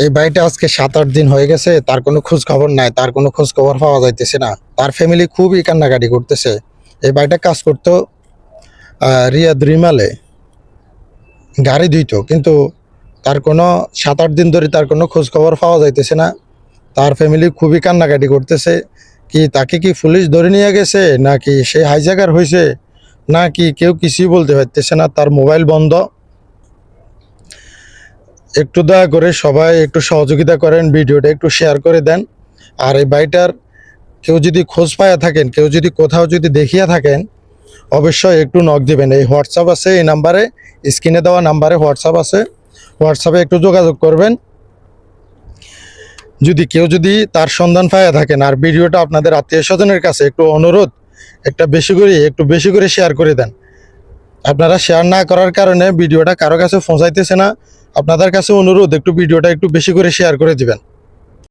এই ভাইটা আজকে 7-8 দিন হয়ে গেছে, তার কোনো খোঁজ খবর নাই, তার কোনো খোঁজ খবর পাওয়া যাইতেছে না। তার ফ্যামিলি খুবই কান্নাকাটি করতেছে। এই ভাইটা কাজ করতো রিয়াদ রিমালে, গাড়ি ধুইতো, কিন্তু তার কোনো 7-8 দিন ধরে তার কোনো খোঁজ খবর পাওয়া যাইতেছে না। তার ফ্যামিলি খুবই কান্নাকাটি করতেছে। কি তাকে কি পুলিশ ধরে নিয়ে গেছে, নাকি সে হাইজ্যাকার হয়েছে, নাকি কেউ কিছুই বলতে পারতেছে না। তার মোবাইল বন্ধ। একটু দয়া করে সবাই একটু সহযোগিতা করেন, ভিডিওটা একটু শেয়ার করে দেন। আর এই বাড়িটার কেউ যদি খোঁজ পায়া থাকেন, কেউ যদি কোথাও যদি দেখিয়া থাকেন, অবশ্যই একটু নক দিবেন। এই হোয়াটসঅ্যাপ আছে, এই নাম্বারে, স্ক্রিনে দেওয়া নাম্বারে হোয়াটসঅ্যাপ আছে, হোয়াটসঅ্যাপে একটু যোগাযোগ করবেন। যদি কেউ যদি তার সন্ধান পায়া থাকেন, আর ভিডিওটা আপনাদের আত্মীয় স্বজনের কাছে একটু অনুরোধ, একটু বেশি করে শেয়ার করে দেন। আপনারা শেয়ার না করার কারণে ভিডিওটা কারো কাছে পৌঁছাইতেছে না। আপনাদের কাছে অনুরোধ, একটু ভিডিওটা একটু বেশি করে শেয়ার করে দিবেন।